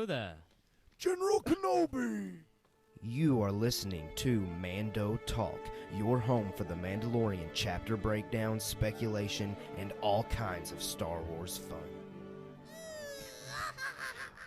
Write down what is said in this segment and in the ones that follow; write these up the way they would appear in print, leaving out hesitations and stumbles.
Hello there. General Kenobi! You are listening to Mando Talk, your home for the Mandalorian chapter breakdowns, speculation, and all kinds of Star Wars fun.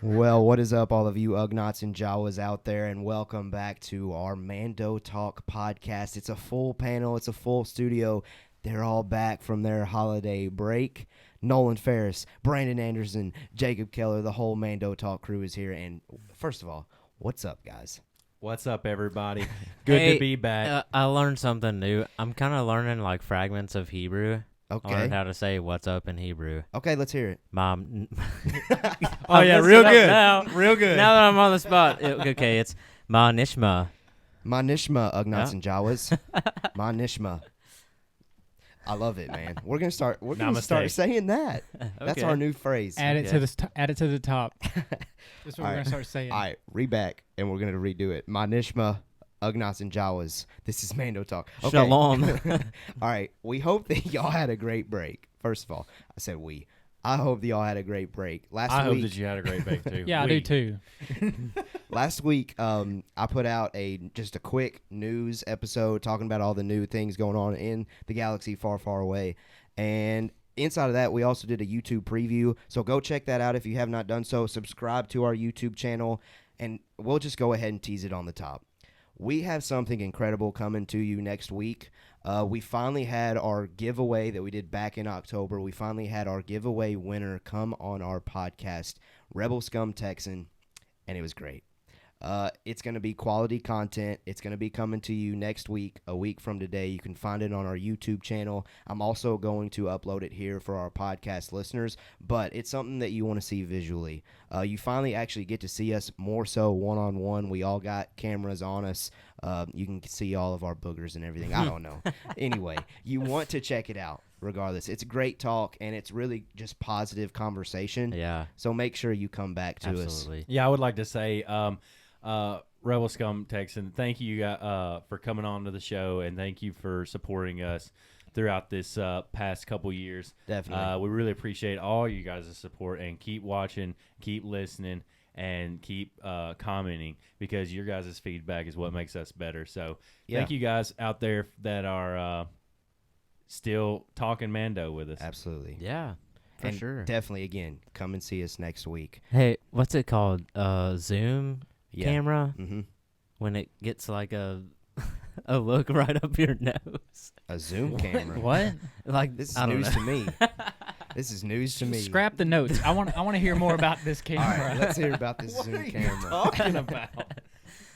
Well, what is up, all of you ugnaughts and jawas out there, and welcome back to our Mando Talk podcast. It's a full panel, it's a full studio. They're all back from their holiday break. Nolan Ferris, Brandon Anderson, Jacob Keller, the whole Mando Talk crew is here. And first of all, what's up, guys? What's up, everybody? Good to be back. I learned something new. I'm kind of learning like fragments of Hebrew. Okay. I learned how to say "what's up" in Hebrew. Okay, let's hear it. Mom. Oh, yeah, real good. Now, Real good. now that I'm on the spot, okay, it's Ma Nishma. Ma Nishma, ugnaughts Yeah. and jawas. Ma Nishma. I love it, man. We're gonna start Namaste. saying that. That's Okay. our new phrase. Add it to the add it to the top. That's what All we're right. gonna start saying. All right, read back, and we're gonna redo it. Ma Nishma, ugnaughts and jawas. This is Mando Talk. Okay. Shalom. All right, we hope that y'all had a great break. First of all, I said we. I hope that y'all had a great break. I hope that you had a great break, too. Yeah, I do too. Last week, I put out just a quick news episode talking about all the new things going on in the galaxy far, far away. And inside of that, we also did a YouTube preview. So go check that out if you have not done so. Subscribe to our YouTube channel, and we'll just go ahead and tease it on the top. We have something incredible coming to you next week. We finally had our giveaway that we did back in October. We finally had our giveaway winner come on our podcast, Rebel Scum Texan, and it was great. It's going to be quality content. It's going to be coming to you next week, a week from today. You can find it on our YouTube channel. I'm also going to upload it here for our podcast listeners, but it's something that you want to see visually. You finally actually get to see us more so one-on-one. We all got cameras on us. You can see all of our boogers and everything. I don't know. Anyway, you want to check it out regardless. It's a great talk, and it's really just positive conversation. Yeah. So make sure you come back to us. Absolutely. Yeah, I would like to say, Rebel Scum Texan, thank you for coming on to the show, and thank you for supporting us throughout this past couple years. Definitely. We really appreciate all you guys' support, and keep watching, keep listening, and keep commenting, because your guys' feedback is what makes us better. So thank you guys out there that are still talking Mando with us. Absolutely. Yeah. For And sure. definitely, again, come and see us next week. Hey, what's it called? Zoom camera? Mm-hmm. When it gets like a look right up your nose. A Zoom camera. What? Like This is I don't news know. to me. This is news to me. Scrap the notes. I want to hear more about this All camera. right, let's hear about this Zoom camera. Talking about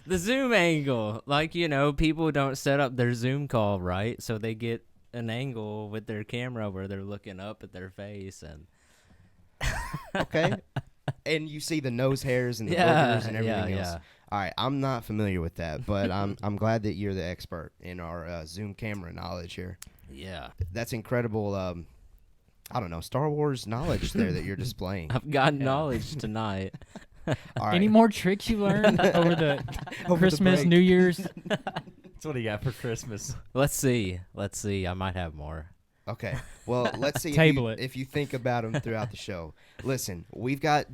The Zoom angle. Like, people don't set up their Zoom call right, so they get an angle with their camera where they're looking up at their face and Okay. And you see the nose hairs and the Yeah, boogers and everything yeah, else. yeah. All right, I'm not familiar with that, but I'm glad that you're the expert in our Zoom camera knowledge here. Yeah. That's incredible. I don't know, Star Wars knowledge there that you're displaying. I've got knowledge tonight. All right. Any more tricks you learned over the Over the Christmas, break. New Year's? that's what he got for Christmas. Let's see. I might have more. Okay. Well, let's see Table it. if you think about them throughout the show. Listen, we've got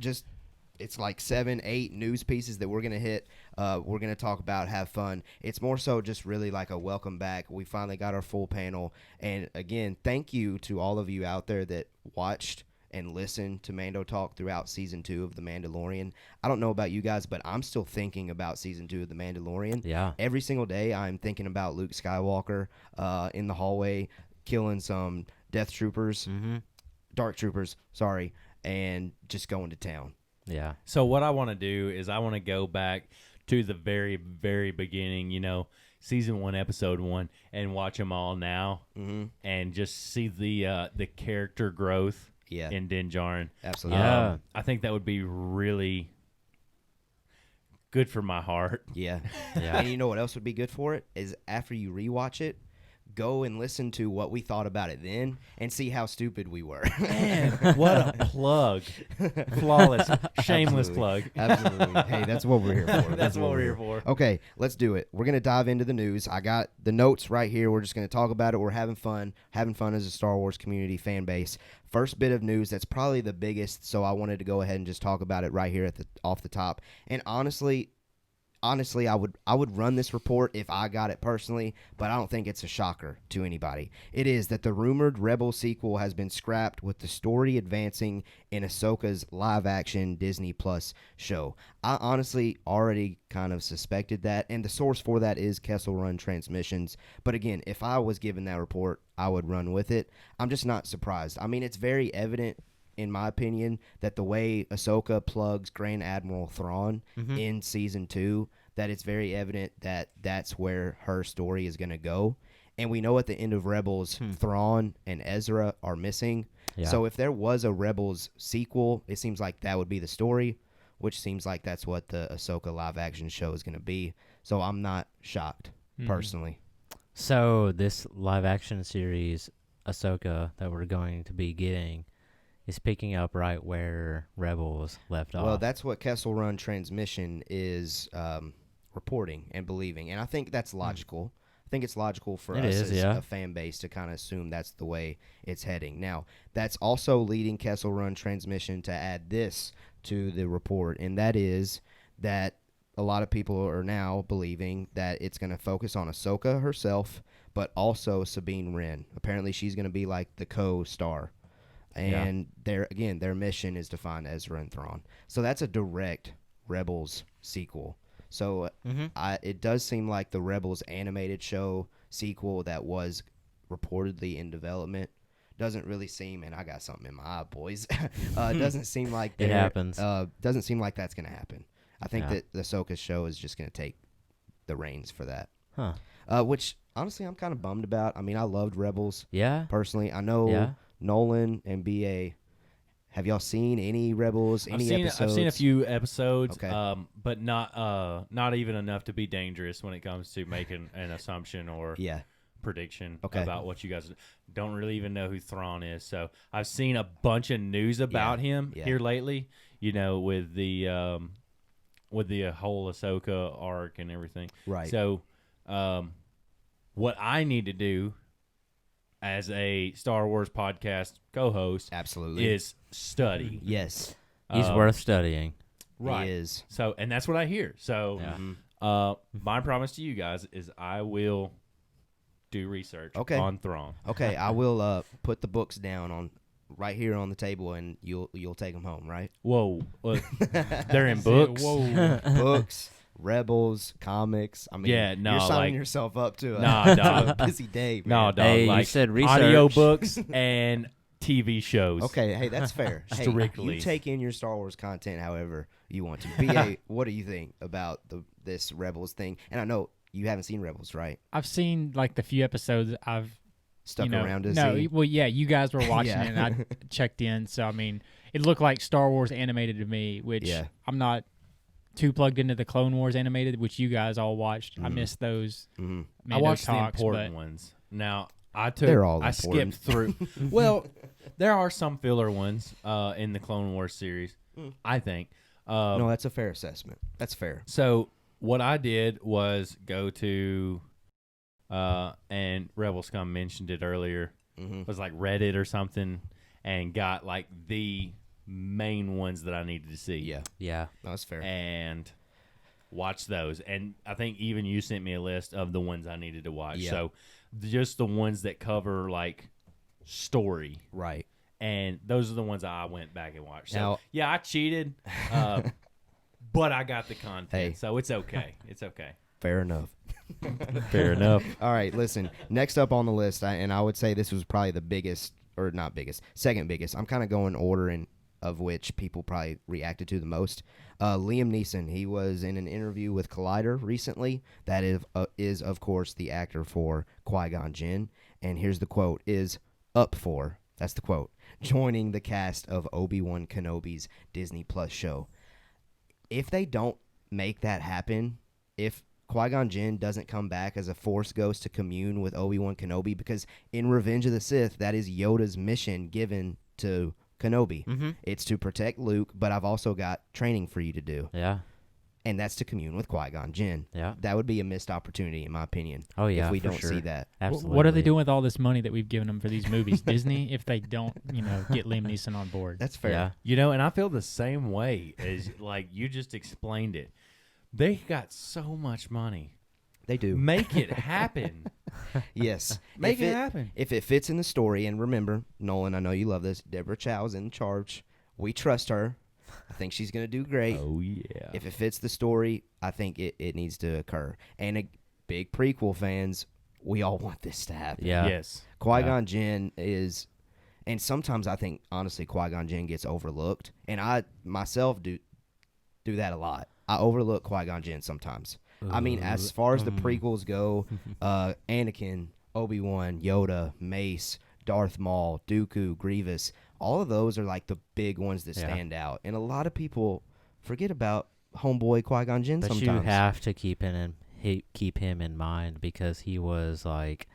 it's like 7, 8 news pieces that we're going to hit. We're going to talk about, have fun. It's more so just really like a welcome back. We finally got our full panel. And again, thank you to all of you out there that watched and listened to Mando Talk throughout Season 2 of The Mandalorian. I don't know about you guys, but I'm still thinking about Season 2 of The Mandalorian. Yeah. Every single day, I'm thinking about Luke Skywalker in the hallway, killing some Death Troopers, Dark Troopers, sorry, and just going to town. Yeah. So what I want to do is I want to go back to the very, very beginning, Season 1, Episode 1, and watch them all now, and just see the character growth Yeah, in Din Djarin. absolutely. Yeah. I think that would be really good for my heart. Yeah. Yeah. And you know what else would be good for it? Is after you rewatch it, go and listen to what we thought about it then and see how stupid we were. Man, what a plug. Flawless, shameless plug. Absolutely. Hey, that's what we're here for. That's what we're here for. Okay, let's do it. We're going to dive into the news. I got the notes right here. We're just going to talk about it. We're having fun as a Star Wars community fan base. First bit of news that's probably the biggest, so I wanted to go ahead and just talk about it right here off the top. And honestly, I would run this report if I got it personally, but I don't think it's a shocker to anybody. It is that the rumored Rebels sequel has been scrapped with the story advancing in Ahsoka's live-action Disney Plus show. I honestly already kind of suspected that, and the source for that is Kessel Run Transmissions. But again, if I was given that report, I would run with it. I'm just not surprised. I mean, it's very evident, in my opinion, that the way Ahsoka plugs Grand Admiral Thrawn in Season 2, that it's very evident that that's where her story is going to go. And we know at the end of Rebels, Thrawn and Ezra are missing. Yeah. So if there was a Rebels sequel, it seems like that would be the story, which seems like that's what the Ahsoka live-action show is going to be. So I'm not shocked, personally. So this live-action series, Ahsoka, that we're going to be getting, is picking up right where Rebels left off. Well, that's what Kessel Run Transmission is reporting and believing, and I think that's logical. I think it's logical for us as a fan base to kind of assume that's the way it's heading. Now, that's also leading Kessel Run Transmission to add this to the report, and that is that a lot of people are now believing that it's going to focus on Ahsoka herself, but also Sabine Wren. Apparently, she's going to be like the co-star. And their mission is to find Ezra and Thrawn. So that's a direct Rebels sequel. So it does seem like the Rebels animated show sequel that was reportedly in development doesn't really seem, and I got something in my eye, boys. Doesn't seem like it happens. Doesn't seem like that's going to happen. I think that the Ahsoka show is just going to take the reins for that. Which honestly, I'm kind of bummed about. I mean, I loved Rebels. Yeah. Personally, I know. Yeah. Nolan and BA, have y'all seen any Rebels? Episodes? I've seen a few episodes, but not even enough to be dangerous when it comes to making an assumption or prediction about what you guys don't really even know who Thrawn is. So I've seen a bunch of news about him here lately. You know, with the whole Ahsoka arc and everything. Right. So, what I need to do as a Star Wars podcast co-host is study. Yes. He's worth studying. Right. He is. So, and that's what I hear. So, my promise to you guys is I will do research on Thrawn. Okay, I will put the books down on right here on the table, and you'll take them home, right? Whoa. They're in books? Whoa. Books. Rebels, comics. I mean, you're signing yourself up to a busy day, man. No, dog. Hey, like you said research. Audiobooks and TV shows. Okay, hey, that's fair. Strictly. Hey, you take in your Star Wars content however you want to. BA, what do you think about this Rebels thing? And I know you haven't seen Rebels, right? I've seen like the few episodes I've stuck around to see. Well, yeah, you guys were watching it and I checked in. So, I mean, it looked like Star Wars animated to me, which I'm not too plugged into the Clone Wars animated, which you guys all watched. I missed those. Mando I watched Talks, the important ones. Now I skipped through. Well, there are some filler ones in the Clone Wars series. I think. No, that's a fair assessment. That's fair. So what I did was go to, and Rebel Scum mentioned it earlier. Was like Reddit or something, and got like the main ones that I needed to see. Yeah, that's fair. And watch those. And I think even you sent me a list of the ones I needed to watch. So just the ones that cover like story. Right. And those are the ones I went back and watched. So I cheated, but I got the content. So it's okay. It's okay. Fair enough. Fair enough. All right, listen. Next up on the list, and I would say this was probably the biggest, or not biggest, second biggest. I'm kind of going ordering of which people probably reacted to the most. Liam Neeson, he was in an interview with Collider recently. That is of course, the actor for Qui-Gon Jinn. And here's the quote, is up for, that's the quote, joining the cast of Obi-Wan Kenobi's Disney Plus show. If they don't make that happen, if Qui-Gon Jinn doesn't come back as a Force ghost to commune with Obi-Wan Kenobi, because in Revenge of the Sith, that is Yoda's mission given to Kenobi. Mm-hmm. It's to protect Luke, but I've also got training for you to do. Yeah. And that's to commune with Qui-Gon Jinn. Yeah. That would be a missed opportunity, in my opinion. Oh, yeah, if we for don't sure. see that. Absolutely. What are they doing with all this money that we've given them for these movies? Disney, if they don't, get Liam Neeson on board. That's fair. Yeah. You know, and I feel the same way as like you just explained it. They got so much money. They do. Make it happen. Yes. Make If it happen. If it fits in the story, and remember, Nolan, I know you love this, Deborah Chow is in charge. We trust her. I think she's going to do great. Oh, yeah. If it fits the story, I think it needs to occur. And big prequel fans, we all want this to happen. Yeah. Yes. Qui-Gon Jinn is, and sometimes I think, honestly, Qui-Gon Jinn gets overlooked. And I, myself, do that a lot. I overlook Qui-Gon Jinn sometimes. I mean, as far as the prequels go, Anakin, Obi-Wan, Yoda, Mace, Darth Maul, Dooku, Grievous, all of those are like the big ones that stand out. And a lot of people forget about homeboy Qui-Gon Jinn But sometimes. you have to keep him in mind, because he was like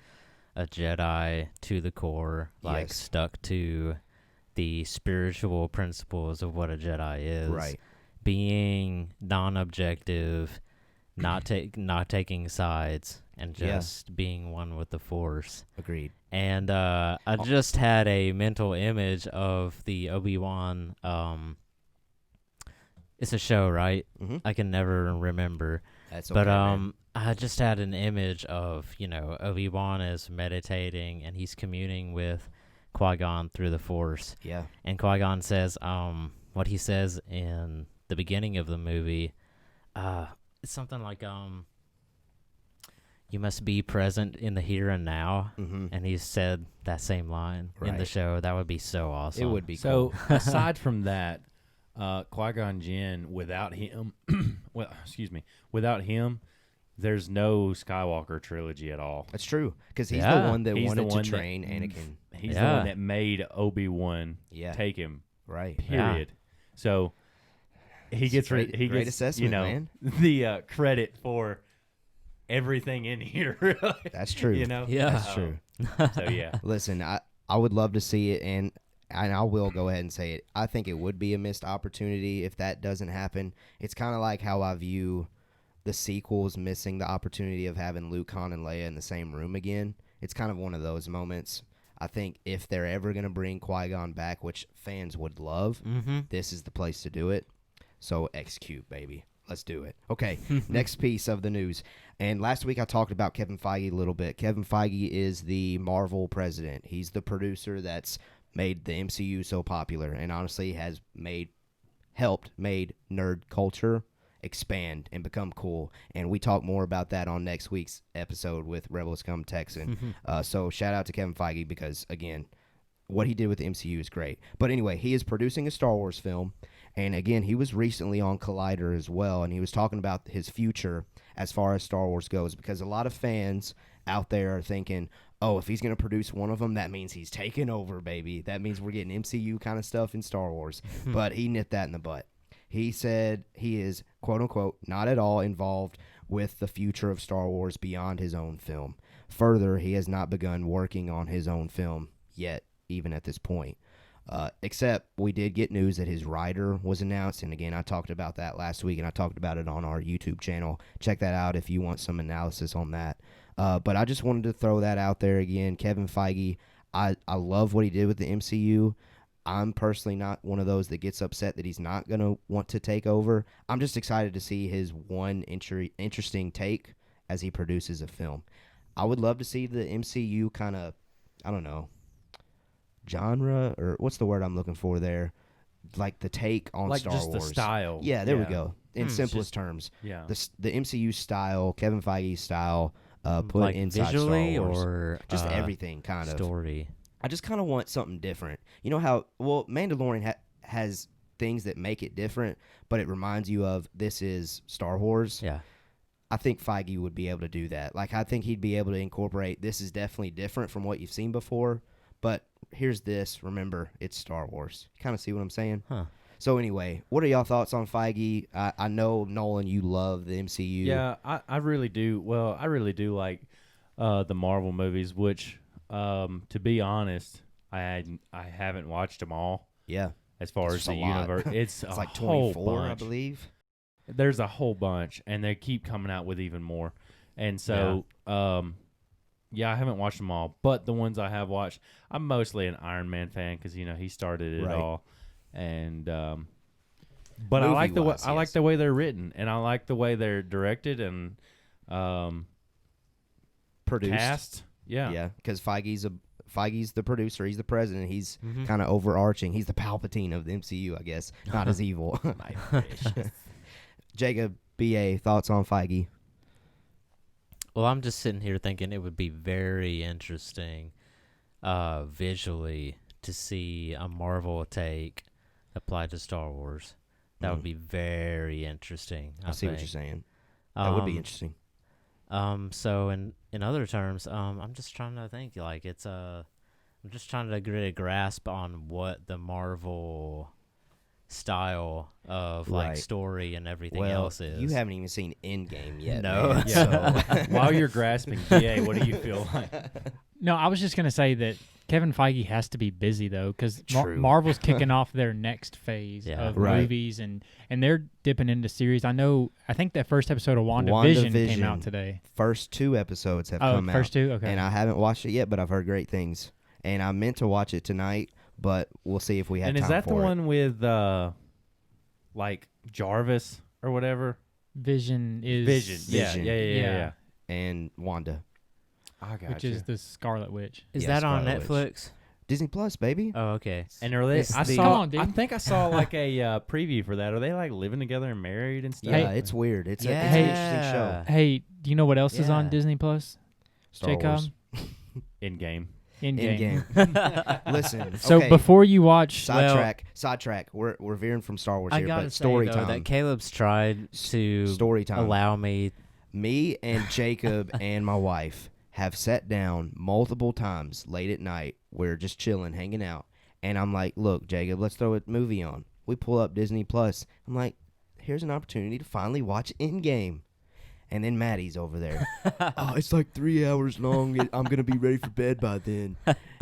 a Jedi to the core, like Yes. stuck to the spiritual principles of what a Jedi is. Right. Being non-objective, not taking sides, and just being one with the Force. Agreed. And I just had a mental image of the Obi-Wan. It's a show, right? Mm-hmm. I can never remember. That's okay, But man. I just had an image of, Obi-Wan is meditating and he's communing with Qui-Gon through the Force. Yeah. And Qui-Gon says, what he says in the beginning of the movie, it's something like, you must be present in the here and now. Mm-hmm. And he said that same line in the Right. show. That would be so awesome. It would be So cool. aside from that, Qui-Gon Jinn, without him, without him, there's no Skywalker trilogy at all. That's true, because he's Yeah. the one that He's the wanted one to that- train Anakin. He's the Yeah. one that made Obi-Wan Take him. right. Period. So he It's gets a great he gets assessment, man. the credit for everything in here. That's true. Yeah. That's true. So yeah. Listen, I would love to see it, and I will go ahead and say it. I think it would be a missed opportunity if that doesn't happen. It's kind of like how I view the sequels missing the opportunity of having Luke, Han, and Leia in the same room again. It's kind of one of those moments. I think if they're ever going to bring Qui-Gon back, which fans would love, this is the place to do it. So execute, baby. Let's do it. Okay, next piece of the news. And last week I talked about Kevin Feige a little bit. Kevin Feige is the Marvel president. He's the producer that's made the MCU so popular, and honestly has helped nerd culture expand and become cool. And we talk more about that on next week's episode with Rebel Scum Texan. So shout out to Kevin Feige, because, again, what he did with the MCU is great. But anyway, he is producing a Star Wars film. And again, he was recently on Collider as well, and he was talking about his future as far as Star Wars goes, because a lot of fans out there are thinking, oh, if he's going to produce one of them, that means he's taking over, baby. That means we're getting MCU kind of stuff in Star Wars. But he nipped that in the butt. He said he is, quote-unquote, not at all involved with the future of Star Wars beyond his own film. Further, he has not begun working on his own film yet, even at this point. Except we did get news that his writer was announced, and again, I talked about that last week, and I talked about it on our YouTube channel. Check that out if you want some analysis on that. But I just wanted to throw that out there again. Kevin Feige, I love what he did with the MCU. I'm personally not one of those that gets upset that he's not going to want to take over. I'm just excited to see his one interesting take as he produces a film. I would love to see the MCU kind of, I don't know, genre, or what's the word I'm looking for there? Like the take on Like Star just Wars. the style. Yeah, there we go. In simplest terms. Yeah. The MCU style, Kevin Feige style, put like inside visually Star Wars. or Just everything, kind of. story. I just kind of want something different. You know how, well, Mandalorian has things that make it different, but it reminds you of this is Star Wars. Yeah. I think Feige would be able to do that. Like, I think he'd be able to incorporate, this is definitely different from what you've seen before, but here's this. Remember, it's Star Wars. You kind of see what I'm saying? Huh. So anyway, what are y'all thoughts on Feige? I know, Nolan, you love the MCU. Yeah, I really do. Well, I really do like the Marvel movies, which, to be honest, I haven't watched them all. Yeah. As far as the universe, it's like a whole 24, bunch. I believe. There's a whole bunch, and they keep coming out with even more. And so, yeah, I haven't watched them all, but the ones I have watched, I'm mostly an Iron Man fan because he started it all, and but I like the way they're written, and I like the way they're directed and produced. Cast. Yeah, because Feige's the producer. He's the president. He's kind of overarching. He's the Palpatine of the MCU, I guess. Not as evil. Jacob, BA, thoughts on Feige? Well, I'm just sitting here thinking it would be very interesting visually to see a Marvel take applied to Star Wars. That would be very interesting. I see what you're saying. That would be interesting. So in other terms, I'm just trying to think. Like I'm just trying to get a grasp on what the Marvel style of like story and everything else is. You haven't even seen Endgame yet. No. Man, so. While you're grasping, BA, what do you feel like? No, I was just gonna say that Kevin Feige has to be busy though, because Marvel's kicking off their next phase of movies, and they're dipping into series. I think that first episode of WandaVision came out today. First 2 episodes have come out. First 2, okay. And I haven't watched it yet, but I've heard great things. And I meant to watch it tonight, but we'll see if we have time for it. And is that the one with like Jarvis or whatever? Vision. Yeah. And Wanda. I got Which is the Scarlet Witch. Is that on Netflix? Disney Plus, baby. Oh, okay. And are they? Come on, dude. I think I saw like a preview for that. Are they like living together and married and stuff? Yeah, it's weird. It's an interesting show. Hey, do you know what else is on Disney Plus? Star Jacob? Wars. Endgame. Listen. So okay. before you watch, sidetrack. We're veering from Star Wars I here, gotta but say, story though, time. that Caleb's tried to story time. allow me. Me and Jacob and my wife have sat down multiple times late at night. We're just chilling, hanging out, and I'm like, "Look, Jacob, let's throw a movie on." We pull up Disney Plus. I'm like, "Here's an opportunity to finally watch Endgame." And then Maddie's over there. Oh, it's like 3 hours long. I'm going to be ready for bed by then.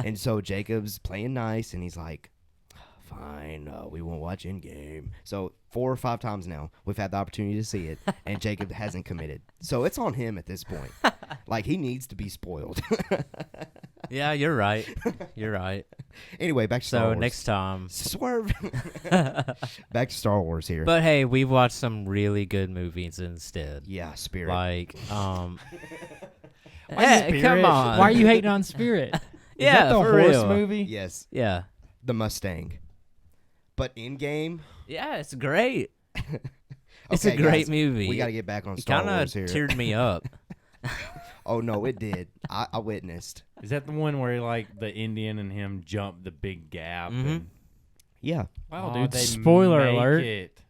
And so Jacob's playing nice, and he's like, fine, we won't watch Endgame. So 4 or 5 times now, we've had the opportunity to see it, and Jacob hasn't committed. So it's on him at this point. Like, he needs to be spoiled. Yeah, you're right. You're right. Anyway, back to Star Wars. So next time. Swerve. Back to Star Wars here. But hey, we've watched some really good movies instead. Yeah, Spirit. Like, hey, come on. Why are you hating on Spirit? Yeah, the for horse real. movie? Yes. Yeah. The Mustang. But Endgame. Yeah, it's great. It's Okay, a great guys, movie. We got to get back on It Star kind Wars of here. teared me up. Oh, no, it did. I witnessed. Is that the one where like the Indian and him jump the big gap? Mhm. And, Yeah. Wow, oh, dude. they Spoiler make alert. it.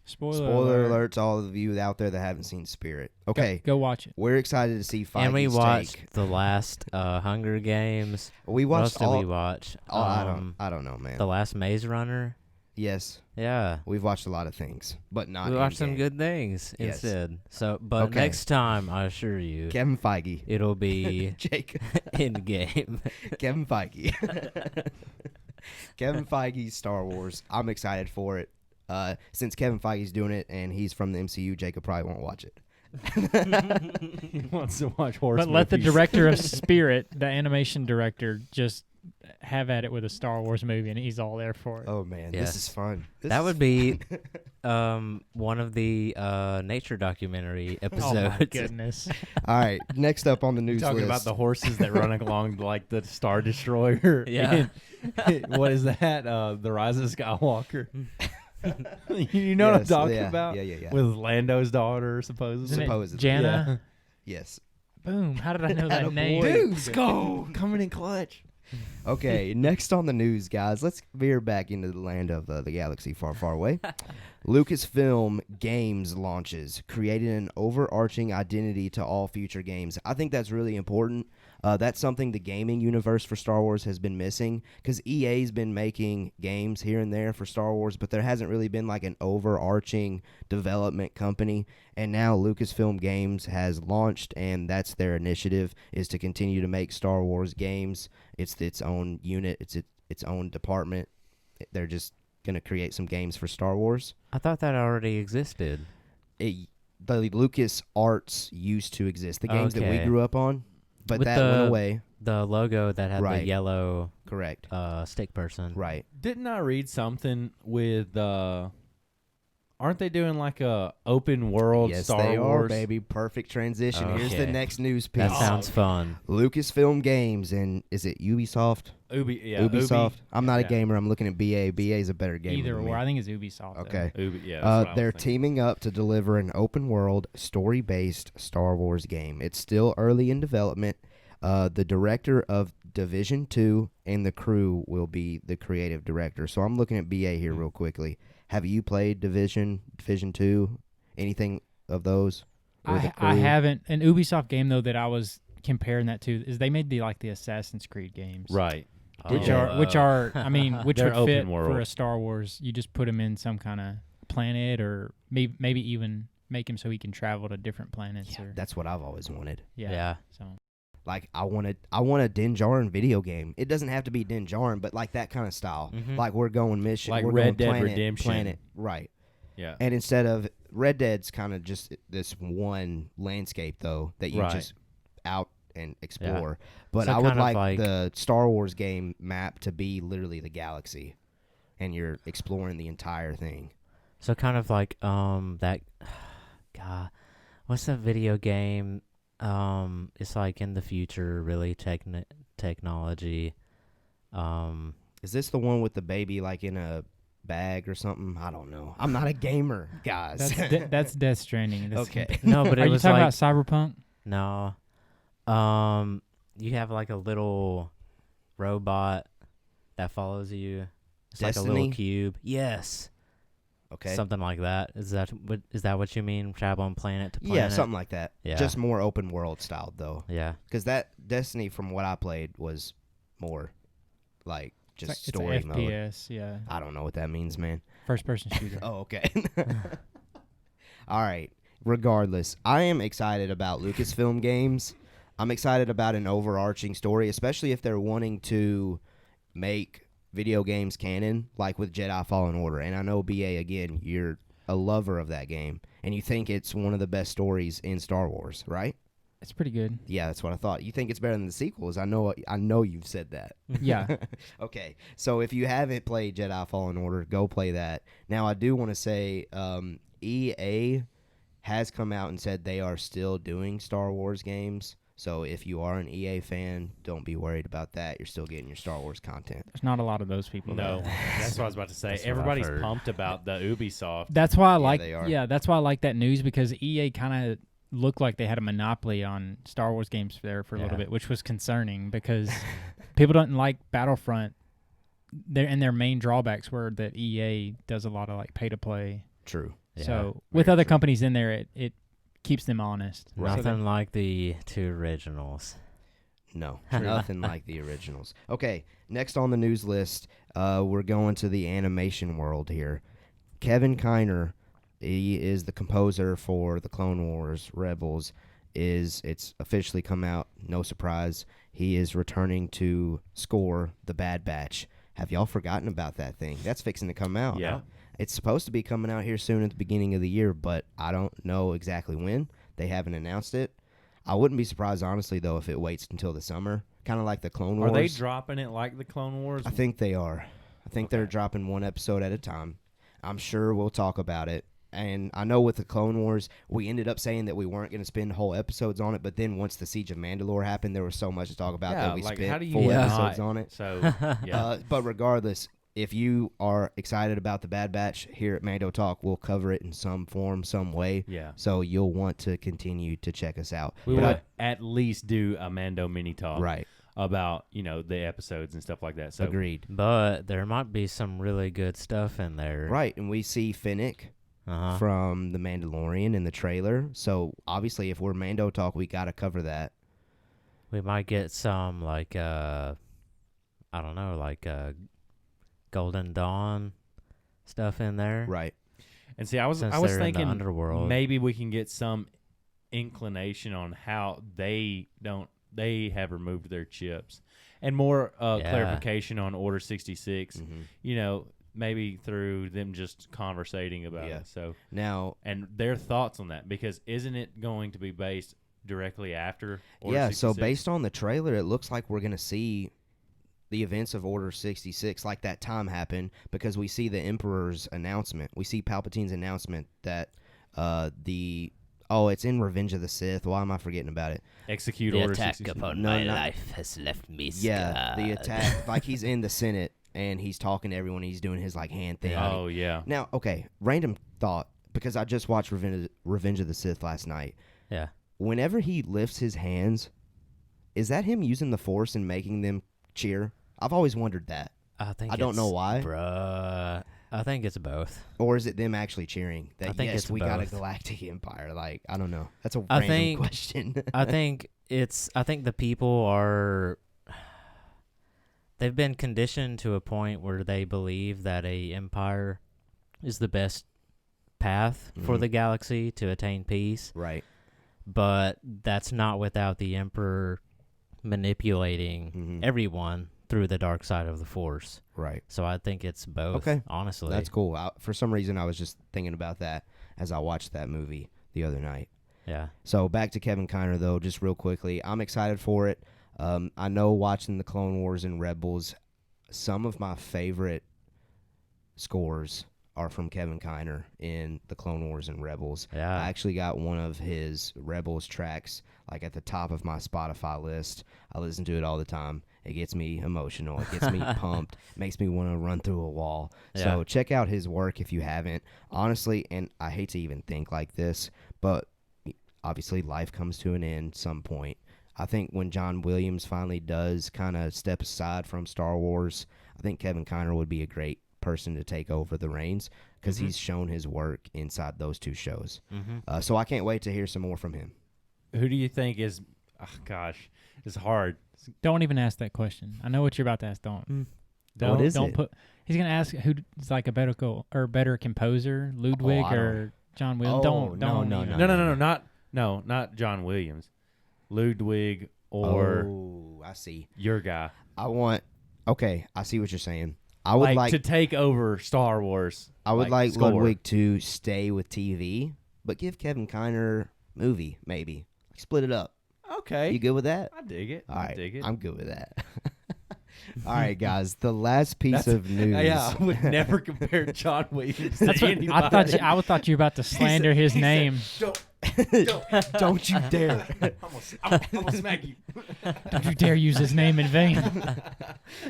Spoiler alert to all of you out there that haven't seen Spirit. Okay. Go watch it. We're excited to see Feige's And we watched take. the last Hunger Games. We What else watched did all. we watch? Oh, I don't know, man. The last Maze Runner. Yes, Yeah. we've watched a lot of things, but not. We watched Endgame. some good things Yes. instead. So, but Okay. next time, I assure you, Kevin Feige. it'll be Jake. Endgame. Kevin Feige. Kevin Feige's Star Wars. I'm excited for it. Since Kevin Feige's doing it and he's from the MCU, Jacob probably won't watch it. He wants to watch horse But let the movies. director of Spirit, the animation director, just have at it with a Star Wars movie, and he's all there for it. Oh man, Yes. this is fun. That would be one of the nature documentary episodes. Oh my goodness! All right. Next up on the news Talking list. about the horses that run along like the Star Destroyer. Yeah. What is that? The Rise of Skywalker. You know what I'm Yes, talking yeah, about? Yeah. With Lando's daughter, supposedly. Isn't it Supposedly. Jana? Yes. Boom! How did I know that Attaboy. name? Dude. Let's go. Coming in clutch. Okay, next on the news, guys, let's veer back into the land of the galaxy far, far away. Lucasfilm Games launches, creating an overarching identity to all future games. I think that's really important. That's something the gaming universe for Star Wars has been missing, because EA's been making games here and there for Star Wars, but there hasn't really been like an overarching development company. And now Lucasfilm Games has launched, and that's their initiative, is to continue to make Star Wars games. It's its own unit. It's its own department. They're just going to create some games for Star Wars. I thought that already existed. The Lucas Arts used to exist, the games that we Okay. grew up on, but With that went away. The logo that had Right. the yellow Correct. stick person. Right. Didn't I read something with? Aren't they doing like a open world Yes, Star they Wars? are, baby. Perfect transition. Here's the Okay. next news piece. That sounds fun. Lucasfilm Games, and is it Ubisoft? Ubisoft. I'm not a Yeah. gamer. I'm looking at BA. BA is a better gamer. Either than me. or. I think it's Ubisoft. Okay. Yeah, that's what I was They're thinking. teaming up to deliver an open-world, story-based Star Wars game. It's still early in development. The director of Division 2 and the crew will be the creative director. So I'm looking at BA here real quickly. Have you played Division 2? Anything of those? Or the I crew? haven't. An Ubisoft game though that I was comparing that to is they made the Assassin's Creed games, Right. Which Oh. are I mean which They're would fit open world. for a Star Wars. You just put him in some kind of planet, or maybe even make him so he can travel to different planets. Yeah, or that's what I've always wanted. Yeah. So Like I want a Din Djarin video game. It doesn't have to be Din Djarin, but like that kind of style. Mhm. Like we're going mission, Like we're Red going Dead planet, Redemption. planet, right? Yeah. And instead of Red Dead's kind of just this one landscape though that you Right. just out and explore. But So I would kind of like like- the Star Wars game map to be literally the galaxy, and you're exploring the entire thing. So kind of like that. God, what's that video game? It's like in the future, really technology. Is this the one with the baby like in a bag or something? I don't know. I'm not a gamer, guys. that's Death Stranding. That's Okay. No, but Are it you was talking like about Cyberpunk? no. You have like a little robot that follows you. It's like a Destiny? little cube. Yes. Okay. Something like that. Is that what you mean? Traveling planet to planet? Yeah, something like that. Yeah. Just more open world style though. Yeah. Because that Destiny, from what I played, was more like just It's story an mode. FPS, yeah. I don't know what that means, man. First person shooter. Oh, okay. All right. Regardless, I am excited about Lucasfilm games. I'm excited about an overarching story, especially if they're wanting to make video games canon, like with Jedi Fallen Order. And I know, BA, again, you're a lover of that game, and you think it's one of the best stories in Star Wars, right? It's pretty good. Yeah, that's what I thought. You think it's better than the sequels. I know you've said that. Yeah. Okay, so if you haven't played Jedi Fallen Order, go play that. Now, I do want to say EA has come out and said they are still doing Star Wars games. So if you are an EA fan, don't be worried about that. You're still getting your Star Wars content. There's not a lot of those people. No, though. that's what I was about to say. That's what I've Everybody's heard. pumped about the Ubisoft. That's why I like. they are. Yeah, that's why I like that news, because EA kind of looked like they had a monopoly on Star Wars games there for a little Yeah. bit, which was concerning because people don't like Battlefront. Their main drawbacks were that EA does a lot of like pay to play. True. Yeah. So with very other true. companies in there, it keeps them honest. So Nothing like the two originals. No, nothing like the originals. Okay, next on the news list, we're going to the animation world here. Kevin Kiner, he is the composer for the Clone Wars, Rebels. It's officially come out, no surprise. He is returning to score The Bad Batch. Have y'all forgotten about that thing? That's fixing to come out. Yeah. It's supposed to be coming out here soon at the beginning of the year, but I don't know exactly when. They haven't announced it. I wouldn't be surprised, honestly, though, if it waits until the summer, kind of like the Clone Wars. Are they dropping it like the Clone Wars? I think they are. I think they're Okay. dropping one episode at a time. I'm sure we'll talk about it. And I know with the Clone Wars, we ended up saying that we weren't going to spend whole episodes on it, but then once the Siege of Mandalore happened, there was so much to talk about that we like, spent how do you full not? episodes on it. So, yeah. But regardless, if you are excited about the Bad Batch here at Mando Talk, we'll cover it in some form, some way. Yeah. So you'll want to continue to check us out. We But will at least do a Mando mini talk right. about, the episodes and stuff like that. So Agreed. But there might be some really good stuff in there. Right. And we see Finnick Uh-huh. from The Mandalorian in the trailer. So obviously, if we're Mando Talk, we got to cover that. We might get some like I don't know, like Golden Dawn stuff in there. Right. And see, I was Since they're in the thinking underworld. maybe we can get some inclination on how they have removed their chips, and more clarification on Order 66. Mm-hmm. You know, maybe through them just conversating about it. So now, and their thoughts on that, because isn't it going to be based directly after Order 66? So based on the trailer, it looks like we're going to see the events of Order 66, like that time happened, because we see the Emperor's announcement. We see Palpatine's announcement that it's in Revenge of the Sith. Why am I forgetting about it? Execute The Order attack 66. upon my life has left me scarred. Yeah, the attack. Like, he's in the Senate, and he's talking to everyone. He's doing his, like, hand thing. Oh, yeah. Now, okay, random thought, because I just watched Revenge of the Sith last night. Yeah. Whenever he lifts his hands, is that him using the Force and making them cheer? I've always wondered that. I don't know why. Bruh. I think it's both. Or is it them actually cheering that, I think yes, it's we got a both. galactic empire? Like, I don't know. That's a I random think- question. I think the people are, they've been conditioned to a point where they believe that a empire is the best path for Mhm. the galaxy to attain peace, Right. but that's not without the emperor manipulating Mhm. everyone through the dark side of the Force. Right. So I think it's both. Okay. Honestly, That's cool. For some reason, I was just thinking about that as I watched that movie the other night. yeah. So back to Kevin Kiner, though, just real quickly. I'm excited for it. I know watching the Clone Wars and Rebels, some of my favorite scores are from Kevin Kiner in the Clone Wars and Rebels. Yeah. I actually got one of his Rebels tracks like at the top of my Spotify list. I listen to it all the time. It gets me emotional. It gets me pumped. Makes me want to run through a wall. Yeah. So check out his work if you haven't. Honestly, and I hate to even think like this, but obviously life comes to an end some point. I think when John Williams finally does kind of step aside from Star Wars, I think Kevin Kiner would be a great person to take over the reins because he's shown his work inside those two shows. Mm-hmm. So I can't wait to hear some more from him. Who do you think is? Oh gosh, it's hard. Don't even ask that question. I know what you're about to ask. Don't. What is don't it? put. He's gonna ask who's like a better composer, Ludwig I or John Williams. Oh, don't. no, even- Not John Williams, Ludwig or Oh, I see. your guy. Okay, I see what you're saying. I would like to take over Star Wars. I would like score. Ludwig to stay with TV, but give Kevin Kiner movie maybe. Split it up. Okay, You good with that? I dig it. All I right, dig it. I'm good with that. All right, guys. The last piece of news. Yeah, I would never compare John Williams to That's what anybody. I thought you were about to slander his name. Don't you dare. I'm gonna smack you. Don't you dare use his name in vain.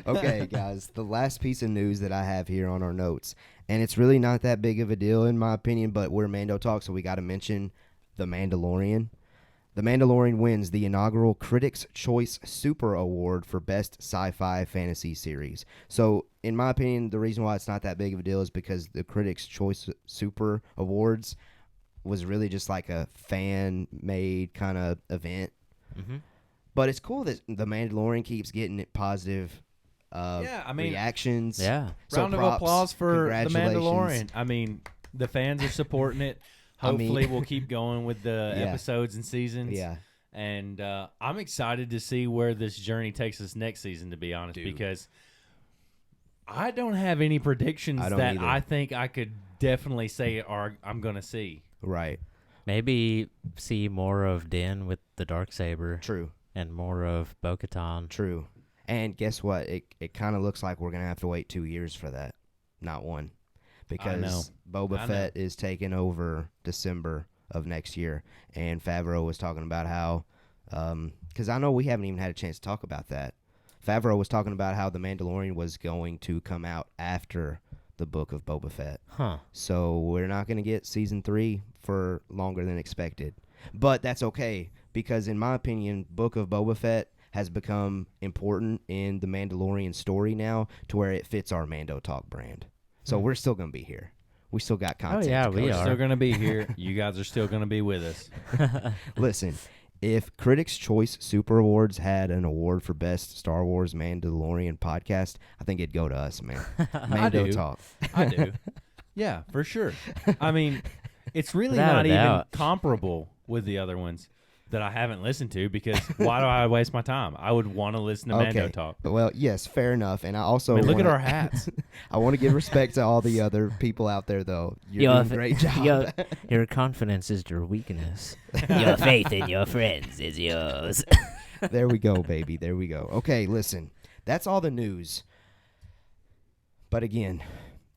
Okay, guys. The last piece of news that I have here on our notes, and it's really not that big of a deal in my opinion, but we're Mando Talk, so we got to mention The Mandalorian. The Mandalorian wins the inaugural Critics' Choice Super Award for Best Sci-Fi Fantasy Series. So, in my opinion, the reason why it's not that big of a deal is because the Critics' Choice Super Awards was really just like a fan-made kind of event. Mm-hmm. But it's cool that The Mandalorian keeps getting it positive reactions. Yeah. So Round of props, applause for The congratulations. Mandalorian. I mean, the fans are supporting it. Hopefully, we'll keep going with the Yeah. episodes and seasons. Yeah. And I'm excited to see where this journey takes us next season, to be honest, because I don't have any predictions I don't that either. I think I could definitely say I'm going to see. Right. Maybe see more of Din with the Darksaber True. and more of Bo-Katan. True. And guess what? It kind of looks like we're going to have to wait 2 years for that. Not one. Because Boba Fett is taking over December of next year. And Favreau was talking about how, because I know we haven't even had a chance to talk about that. Favreau was talking about how The Mandalorian was going to come out after the book of Boba Fett. Huh. So we're not going to get season 3 for longer than expected. But that's okay, because in my opinion, Book of Boba Fett has become important in the Mandalorian story now to where it fits our Mando Talk brand. So we're still going to be here. We still got content. yeah, to we cover. are. Still going to be here. You guys are still going to be with us. Listen, If Critics' Choice Super Awards had an award for Best Star Wars Mandalorian Podcast, I think it'd go to us, man. Mando Talk. I do. Yeah, for sure. I mean, it's really Without not a even doubt. comparable with the other ones that I haven't listened to because why do I waste my time? I would want to listen to Mando Talk. Well, yes, fair enough. And I also I mean, look at wanna- our hats. I want to give respect to all the other people out there, though. You're doing a great job. Your confidence is your weakness. Your faith in your friends is yours. There we go, baby. There we go. Okay, listen. That's all the news. But again,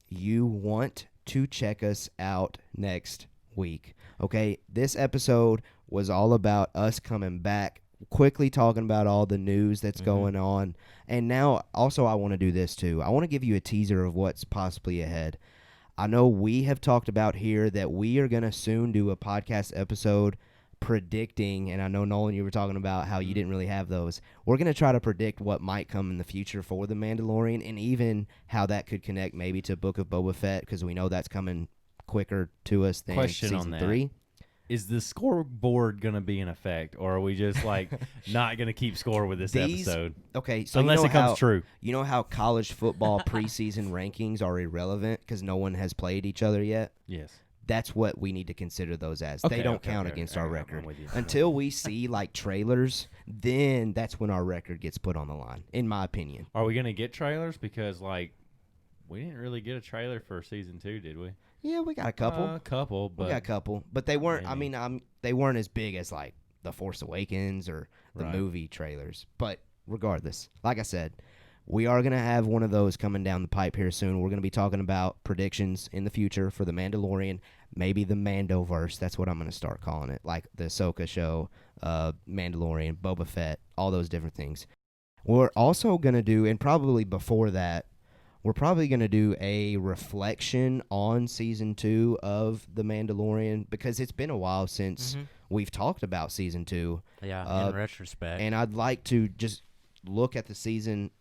you want to check us out next week. Okay, this episode was all about us coming back, quickly talking about all the news that's going on. And now, also, I want to do this too. I want to give you a teaser of what's possibly ahead. I know we have talked about here that we are going to soon do a podcast episode predicting, and I know, Nolan, you were talking about how you didn't really have those. We're going to try to predict what might come in the future for The Mandalorian and even how that could connect maybe to Book of Boba Fett because we know that's coming quicker to us than Question on season that. 3. Is the scoreboard going to be in effect, or are we just like not going to keep score with this episode? Okay, so Unless it comes how, true. You know how college football preseason rankings are irrelevant because no one has played each other yet? Yes. That's what we need to consider those as. Okay, they don't okay, count okay, against okay, our I'm record. with you. Until we see like trailers, then that's when our record gets put on the line, in my opinion. Are we going to get trailers? Because like we didn't really get a trailer for season 2, did we? Yeah, we got a couple. But We got a couple, but they weren't. Maybe. I mean, they weren't as big as like The Force Awakens or the Right. movie trailers. But regardless, like I said, we are gonna have one of those coming down the pipe here soon. We're gonna be talking about predictions in the future for the Mandalorian, maybe the Mandoverse. That's what I'm gonna start calling it, like the Ahsoka show, Mandalorian, Boba Fett, all those different things. We're also gonna do, and probably before that, we're probably going to do a reflection on season 2 of The Mandalorian because it's been a while since we've talked about season 2. Yeah, in retrospect. And I'd like to just look at the season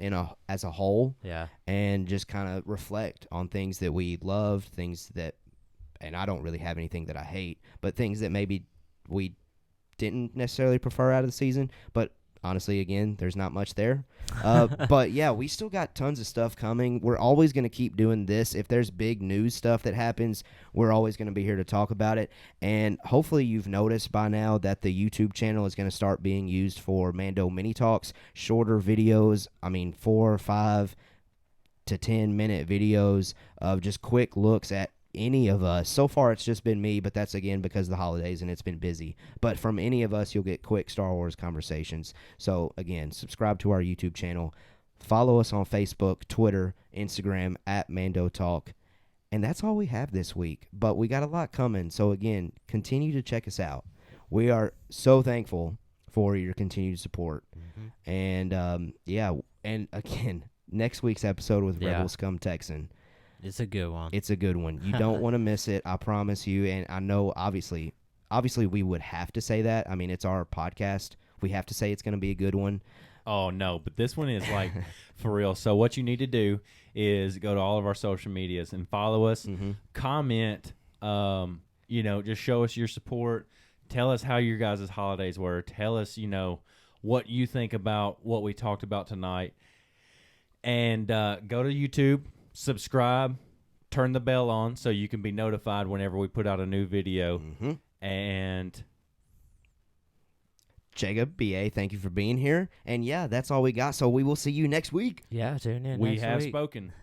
as a whole Yeah. and just kind of reflect on things that we loved, things that, and I don't really have anything that I hate, but things that maybe we didn't necessarily prefer out of the season, but honestly, again, there's not much there. But yeah, we still got tons of stuff coming. We're always going to keep doing this. If there's big news stuff that happens, we're always going to be here to talk about it. And hopefully you've noticed by now that the YouTube channel is going to start being used for Mando Mini Talks, shorter videos. I mean, 4 or 5 to 10-minute videos of just quick looks at any of us. So far, it's just been me, but that's, again, because of the holidays and it's been busy. But from any of us, you'll get quick Star Wars conversations. So, again, subscribe to our YouTube channel. Follow us on Facebook, Twitter, Instagram, at Mando Talk. And that's all we have this week. But we got a lot coming. So, again, continue to check us out. We are so thankful for your continued support. And, yeah, and, again, next week's episode with Rebel Scum Texan. It's a good one. It's a good one. You don't want to miss it. I promise you. And I know, obviously, we would have to say that. I mean, it's our podcast. We have to say it's going to be a good one. Oh, no, but this one is like for real. So what you need to do is go to all of our social medias and follow us, comment, just show us your support. Tell us how your guys' holidays were. Tell us, what you think about what we talked about tonight. And go to YouTube. Subscribe, turn the bell on so you can be notified whenever we put out a new video. And Jacob, BA, thank you for being here. And yeah, that's all we got. So we will see you next week. Yeah, tune in we next have week. spoken.